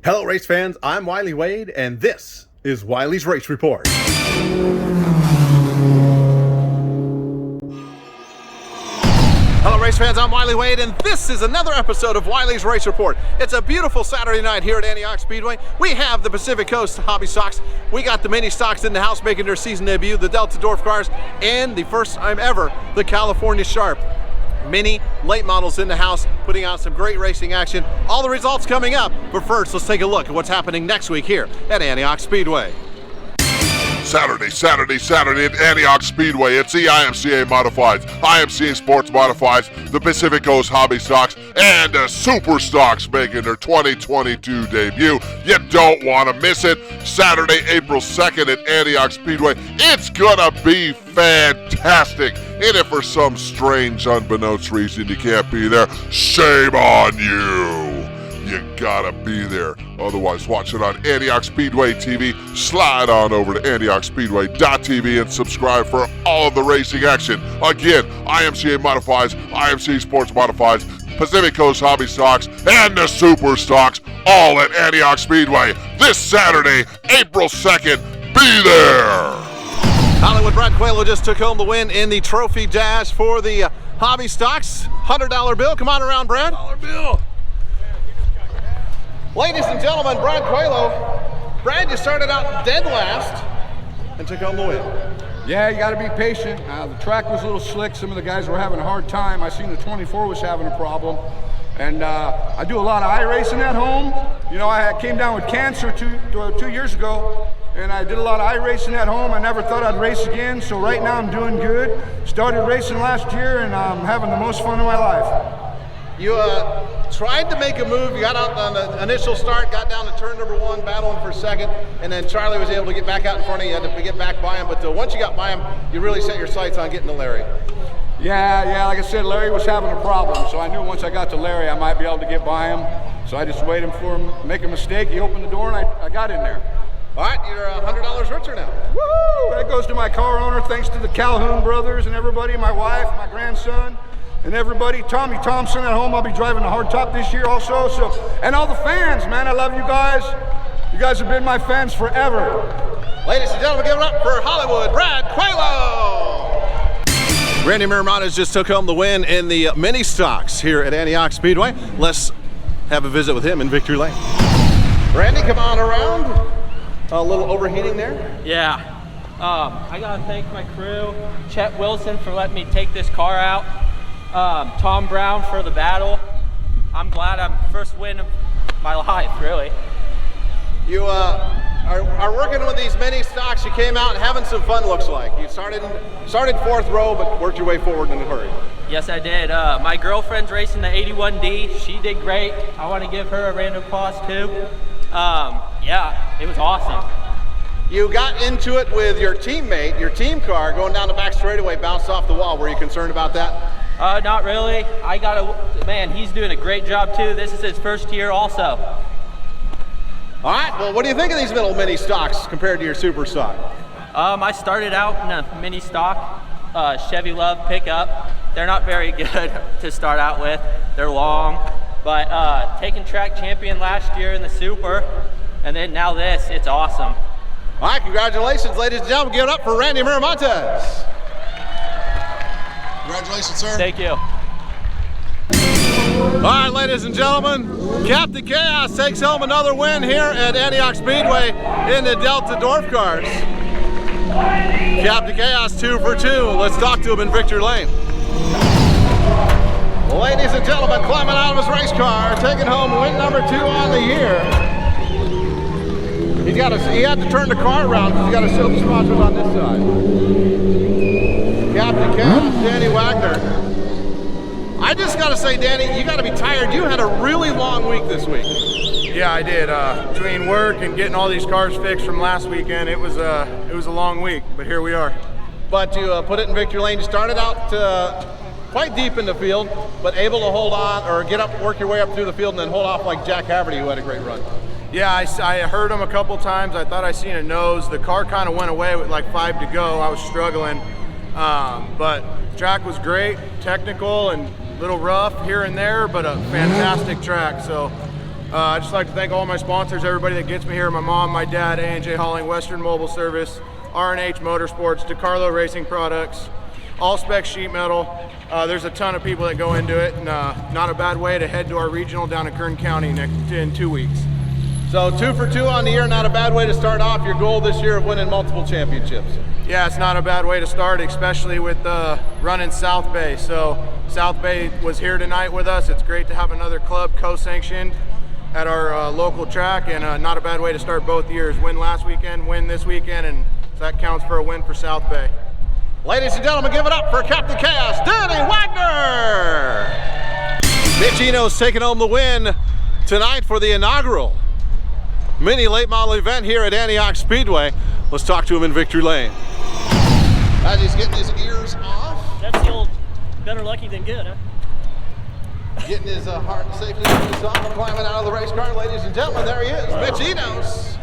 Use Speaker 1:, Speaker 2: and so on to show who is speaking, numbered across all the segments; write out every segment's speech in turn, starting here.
Speaker 1: Hello race fans, I'm Wylie Wade and this is Wylie's Race Report. Hello race fans, I'm Wylie Wade and this is another episode of Wylie's Race Report. It's a beautiful Saturday night here at Antioch Speedway. We have the Pacific Coast Hobby Stocks. We got the mini stocks in the house making their season debut, the Delta Dwarf cars, and the first time ever, the California Sharp. Mini late models in the house, putting out some great racing action. All the results coming up, but first let's take a look at what's happening next week here at Antioch Speedway.
Speaker 2: Saturday at Antioch Speedway. It's the IMCA Modifieds, IMCA Sports Modifieds, the Pacific Coast Hobby Stocks, and the Super Stocks making their 2022 debut. You don't want to miss it. Saturday, April 2nd at Antioch Speedway. It's gonna be fantastic. And if for some strange, unbeknownst reason you can't be there, shame on you. You gotta be there. Otherwise, watch it on Antioch Speedway TV. Slide on over to AntiochSpeedway.tv and subscribe for all of the racing action. Again, IMCA Modifieds, IMC Sports Modifieds, Pacific Coast Hobby Stocks, and the Super Stocks, all at Antioch Speedway this Saturday, April 2nd. Be there!
Speaker 1: Hollywood Brad Coelho just took home the win in the Trophy Dash for the Hobby Stocks. $100 bill. Come on around, Brad.
Speaker 3: $100 bill.
Speaker 1: Ladies and gentlemen, Brad Coelho. Brad, you started out dead last and took home the win.
Speaker 3: Yeah, you got to be patient. The track was a little slick. Some of the guys were having a hard time. I seen the 24 was having a problem. And I do a lot of iRacing at home. You know, I came down with cancer two years ago, and I did a lot of iRacing at home. I never thought I'd race again, so right now I'm doing good. Started racing last year, and I'm having the most fun of my life.
Speaker 1: You tried to make a move. You got out on the initial start, got down to turn number one, battling for second, and then Charlie was able to get back out in front of you. You had to get back by him, but once you got by him, you really set your sights on getting to Larry.
Speaker 3: Yeah, like I said, Larry was having a problem, so I knew once I got to Larry, I might be able to get by him. So I just waited for him to make a mistake. He opened the door, and I got in there.
Speaker 1: All right, you're $100 richer now.
Speaker 3: Woo! That goes to my car owner, thanks to the Calhoun brothers and everybody, my wife, my grandson, and everybody. Tommy Thompson at home, I'll be driving the hardtop this year also. And all the fans, man, I love you guys. You guys have been my fans forever.
Speaker 1: Ladies and gentlemen, give it up for Hollywood Brad Coelho. Randy Miramontes just took home the win in the mini stocks here at Antioch Speedway. Let's have a visit with him in Victory Lane. Randy, come on around. A little overheating there?
Speaker 4: Yeah. I gotta thank my crew, Chet Wilson for letting me take this car out, Tom Brown for the battle. I'm glad I'm first win of my life, really.
Speaker 1: You are working with these mini stocks. You came out and having some fun, looks like. You started fourth row, but worked your way forward in a hurry.
Speaker 4: Yes, I did. My girlfriend's racing the 81D. She did great. I want to give her a round of applause too. Yeah, it was awesome.
Speaker 1: You got into it with your teammate, your team car, going down the back straightaway, bounced off the wall. Were you concerned about that?
Speaker 4: Not really. Man, he's doing a great job too. This is his first year also.
Speaker 1: All right, well, what do you think of these little mini stocks compared to your super stock?
Speaker 4: I started out in a mini stock, Chevy Love pickup. They're not very good to start out with. They're long, but taking track champion last year in the super, and then now this, it's awesome.
Speaker 1: All right, congratulations, ladies and gentlemen. Give it up for Randy Miramontes.
Speaker 2: Congratulations, sir.
Speaker 4: Thank you.
Speaker 1: All right, ladies and gentlemen, Captain Chaos takes home another win here at Antioch Speedway in the Delta Dwarf cars. Captain Chaos 2 for 2. Let's talk to him in Victory Lane. Ladies and gentlemen, climbing out of his race car, taking home win number 2 on the year. He had to turn the car around because he got a silver sponsor on this side. Captain Chaos, Danny Wagner. I just got to say, Danny, you got to be tired. You had a really long week this week.
Speaker 5: Yeah, I did. Between work and getting all these cars fixed from last weekend, it was a long week, but here we are.
Speaker 1: But you put it in Victory Lane. You started out quite deep in the field, but able to hold on or get up, work your way up through the field, and then hold off like Jack Haverty, who had a great run.
Speaker 5: Yeah, I heard him a couple times. I thought I seen a nose. The car kind of went away with like 5 to go. I was struggling, but track was great, technical and a little rough here and there, but a fantastic track. So I'd just like to thank all my sponsors, everybody that gets me here, my mom, my dad, A&J Hauling, Western Mobile Service, R&H Motorsports, DeCarlo Racing Products, All Spec Sheet Metal. There's a ton of people that go into it, and not a bad way to head to our regional down in Kern County in 2 weeks.
Speaker 1: So 2 for 2 on the year, not a bad way to start off your goal this year of winning multiple championships.
Speaker 5: Yeah, it's not a bad way to start, especially with running South Bay. So South Bay was here tonight with us. It's great to have another club co-sanctioned at our local track, and not a bad way to start both years. Win last weekend, win this weekend, and so that counts for a win for South Bay.
Speaker 1: Ladies and gentlemen, give it up for Captain Chaos, Danny Wagner! Mitch Eno's taking home the win tonight for the inaugural mini late model event here at Antioch Speedway. Let's talk to him in victory lane. As he's getting his ears off.
Speaker 6: That's the old better lucky than good, huh?
Speaker 1: Getting his heart and safety boots on, climbing out of the race car. Ladies and gentlemen, there he is, Mitch Enos.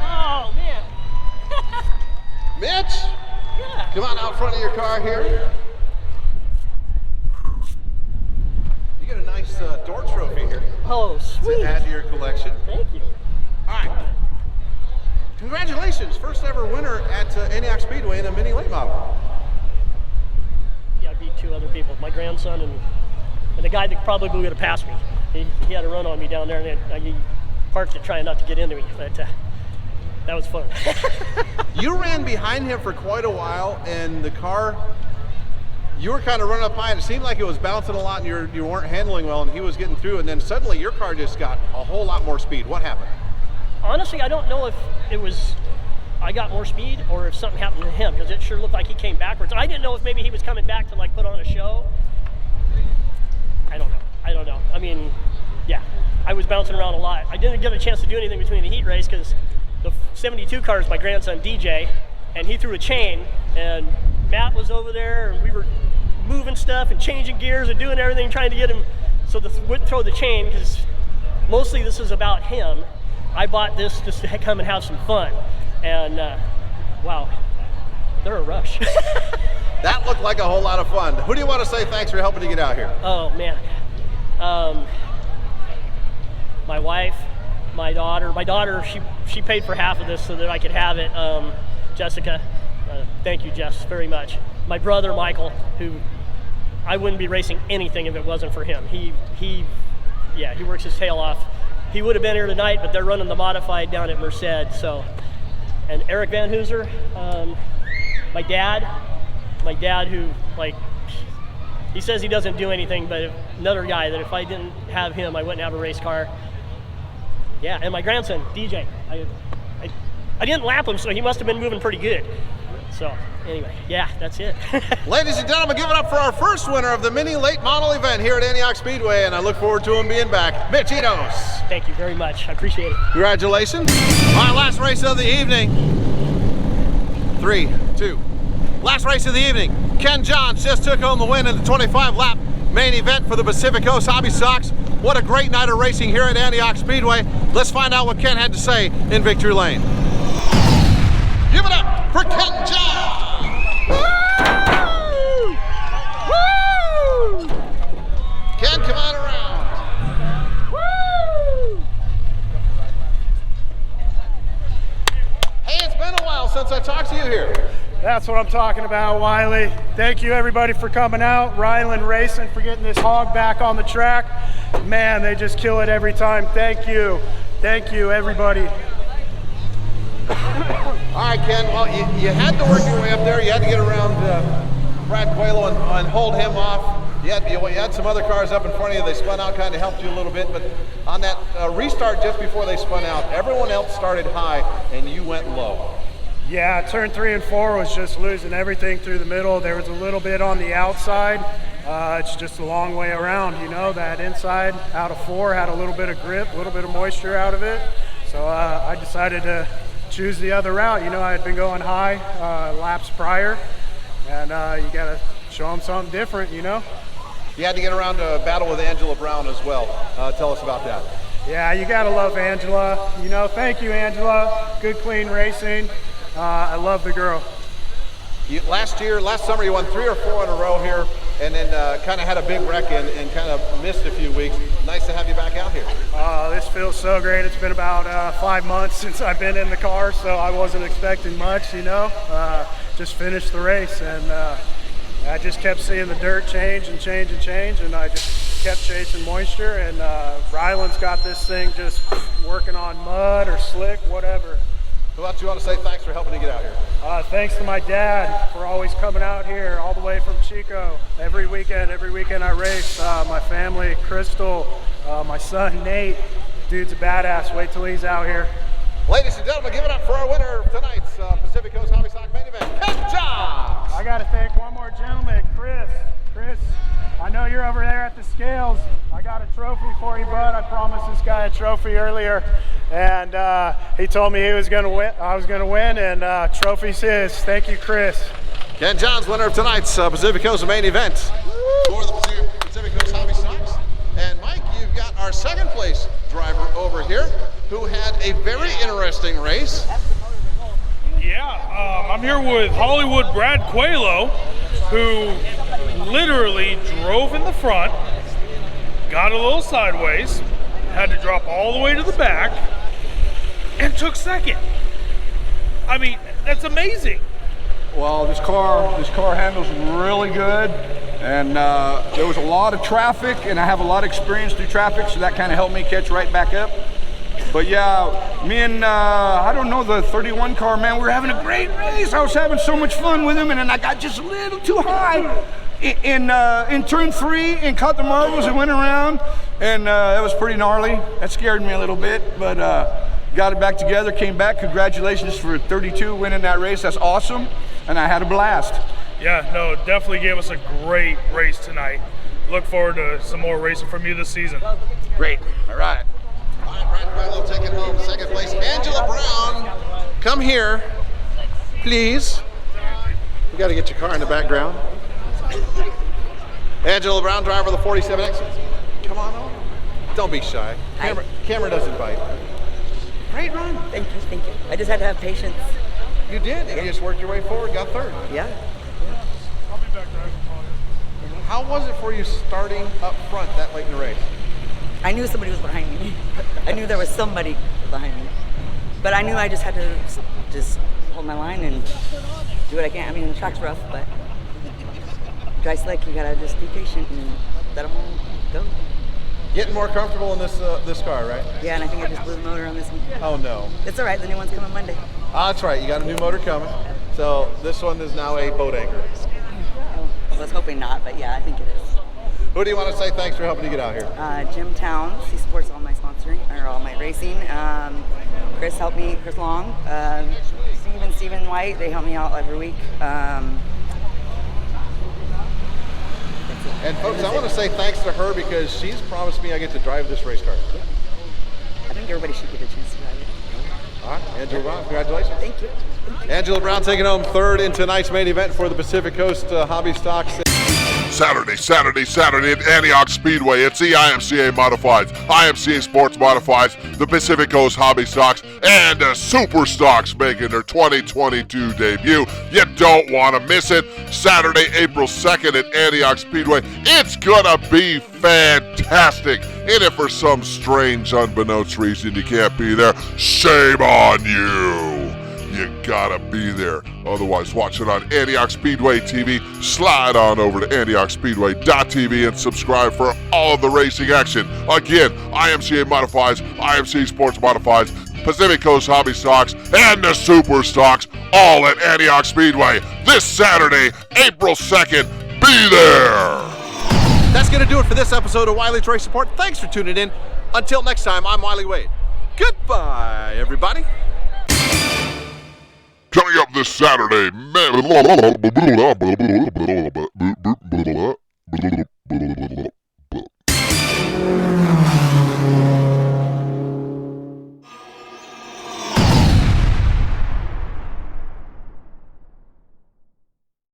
Speaker 6: Oh, man.
Speaker 1: Mitch,
Speaker 6: Yeah.
Speaker 1: come on out front of your car here. You get a nice door trophy here
Speaker 6: Oh, sweet.
Speaker 1: to add to your collection.
Speaker 6: Thank you.
Speaker 1: All right. Congratulations, first ever winner at Antioch Speedway in a mini late model.
Speaker 6: Yeah, I beat 2 other people, my grandson and the guy that probably would have passed me. He had a run on me down there, and he parked it trying not to get into me, but that was fun.
Speaker 1: You ran behind him for quite a while, and the car, you were kind of running up high, and it seemed like it was bouncing a lot, and you weren't handling well, and he was getting through, and then suddenly your car just got a whole lot more speed. What happened?
Speaker 6: Honestly, I don't know if it was I got more speed or if something happened to him, because it sure looked like he came backwards. I didn't know if maybe he was coming back to like put on a show. I don't know. I mean, yeah, I was bouncing around a lot. I didn't get a chance to do anything between the heat race because the 72 car is my grandson DJ, and he threw a chain, and Matt was over there, and we were moving stuff and changing gears and doing everything, trying to get him so the would throw the chain, because mostly this is about him. I bought this just to come and have some fun, and wow, they're a rush.
Speaker 1: That looked like a whole lot of fun. Who do you want to say thanks for helping to get out here?
Speaker 6: Oh man, my wife, my daughter. My daughter, she paid for half of this so that I could have it. Jessica, thank you, Jess, very much. My brother Michael, who I wouldn't be racing anything if it wasn't for him. He works his tail off. He would have been here tonight, but they're running the modified down at Merced. So, and Eric Van Hooser, my dad who, like, he says he doesn't do anything, but another guy that if I didn't have him, I wouldn't have a race car. Yeah, and my grandson, DJ. I didn't lap him, so he must have been moving pretty good. So, anyway, yeah, that's it.
Speaker 1: Ladies and gentlemen, give it up for our first winner of the mini late model event here at Antioch Speedway, and I look forward to him being back, Mitch Enos.
Speaker 6: Thank you very much. I appreciate it.
Speaker 1: Congratulations. All right, last race of the evening. 3, 2. Last race of the evening. Ken Johns just took home the win in the 25-lap main event for the Pacific Coast Hobby Stocks. What a great night of racing here at Antioch Speedway. Let's find out what Ken had to say in victory lane. Give it up for Ken Johns. Woo! Woo! Ken, come on around. Woo! Hey, it's been a while since I talked to you here.
Speaker 7: That's what I'm talking about, Wylie. Thank you, everybody, for coming out. Ryland Racing for getting this hog back on the track. Man, they just kill it every time. Thank you. Thank you, everybody.
Speaker 1: All right, Ken, well, you had to work your way up there. You had to get around Brad Coelho and hold him off. You had some other cars up in front of you. They spun out, kind of helped you a little bit. But on that restart just before they spun out, everyone else started high, and you went low.
Speaker 7: Yeah, turn 3 and 4 was just losing everything through the middle. There was a little bit on the outside. It's just a long way around, you know. That inside out of 4 had a little bit of grip, a little bit of moisture out of it. So I decided to choose the other route. You know, I had been going high laps prior, and you got to show them something different, you know.
Speaker 1: You had to get around to a battle with Angela Brown as well. Tell us about that.
Speaker 7: Yeah, you got to love Angela. You know, thank you, Angela. Good, clean racing. I love the girl.
Speaker 1: Last summer, you won 3 or 4 in a row here and then kind of had a big wreck and kind of missed a few weeks. Nice to have you back out here.
Speaker 7: This feels so great. It's been about 5 months since I've been in the car, so I wasn't expecting much, you know. Just finished the race, and I just kept seeing the dirt change and change and change, and I just kept chasing moisture. And Ryland's got this thing just working on mud or slick, whatever.
Speaker 1: Who else do you want to say thanks for helping to get out here?
Speaker 7: Thanks to my dad for always coming out here all the way from Chico. Every weekend I race. My family, Crystal, my son Nate. Dude's a badass. Wait till he's out here.
Speaker 1: Ladies and gentlemen, give it up for our winner of tonight's Pacific Coast Hobby Stock main event, Ken Johns.
Speaker 7: I got to thank one more gentleman, Chris. Chris, I know you're over there at the scales. I got a trophy for you, bud. I promised this guy a trophy earlier, and he told me he was going to win. I was going to win, and trophy's his. Thank you, Chris.
Speaker 1: Ken Johns, winner of tonight's Pacific Coast main event for the Pacific Coast Hobby Stocks. And Mike, you've got our second place driver over here who had a very interesting race.
Speaker 8: Yeah, I'm here with Hollywood Brad Coelho, who literally drove in the front, got a little sideways, had to drop all the way to the back, and took second. I mean, that's amazing.
Speaker 3: Well, this car handles really good, and there was a lot of traffic, and I have a lot of experience through traffic, so that kind of helped me catch right back up. But yeah, me and, I don't know, the 31 car, man, we were having a great race. I was having so much fun with him, and then I got just a little too high in turn 3 and caught the marbles and went around, and that was pretty gnarly. That scared me a little bit, but got it back together, came back. Congratulations for 32 winning that race. That's awesome, and I had a blast.
Speaker 8: Yeah, no, definitely gave us a great race tonight. Look forward to some more racing from you this season.
Speaker 1: Great, all right. All right, Brad Coelho taking home second place. Angela Brown, come here, please. We got to get your car in the background. Angela Brown, driver of the 47X. Come on over. Don't be shy. Camera doesn't bite. Great run.
Speaker 9: Thank you. I just had to have patience.
Speaker 1: You did, and you just worked your way forward, got third.
Speaker 9: Yeah.
Speaker 8: I'll be back driving.
Speaker 1: How was it for you starting up front that late in the race?
Speaker 9: I knew somebody was behind me. I knew there was somebody behind me. But I knew I just had to just hold my line and do what I can. I mean, the track's rough, but dry slick, you gotta just be patient and let them all go.
Speaker 1: Getting more comfortable in this car, right?
Speaker 9: Yeah, and I think I just blew the motor on this one.
Speaker 1: Oh no.
Speaker 9: It's all right, the new one's coming Monday.
Speaker 1: That's right, you got a new motor coming. So this one is now a boat anchor.
Speaker 9: I was hoping not, but yeah, I think it is.
Speaker 1: Who do you want to say thanks for helping you get out here?
Speaker 9: Jim Towns, he supports all my sponsoring, or all my racing. Chris helped me, Chris Long. Stephen White, they help me out every week.
Speaker 1: And folks, I want to say thanks to her because she's promised me I get to drive this race car.
Speaker 9: I think everybody should get a chance to drive it.
Speaker 1: All right, Angela Brown, congratulations.
Speaker 9: Thank you.
Speaker 1: Angela Brown taking home third in tonight's main event for the Pacific Coast Hobby Stocks.
Speaker 2: Saturday at Antioch Speedway. It's the IMCA Modifieds, IMCA Sports Modifieds, the Pacific Coast Hobby Stocks, and the Super Stocks making their 2022 debut. You don't want to miss it. Saturday, April 2nd at Antioch Speedway. It's gonna be fantastic. And if for some strange, unbeknownst reason you can't be there, shame on you. You gotta be there. Otherwise, watch it on Antioch Speedway TV. Slide on over to AntiochSpeedway.tv and subscribe for all of the racing action. Again, IMCA Modifieds, IMC Sports Modifieds, Pacific Coast Hobby Stocks, and the Super Stocks, all at Antioch Speedway this Saturday, April 2nd. Be there!
Speaker 1: That's going to do it for this episode of Wylie's Race Report. Thanks for tuning in. Until next time, I'm Wylie Wade. Goodbye, everybody.
Speaker 2: Coming up this Saturday,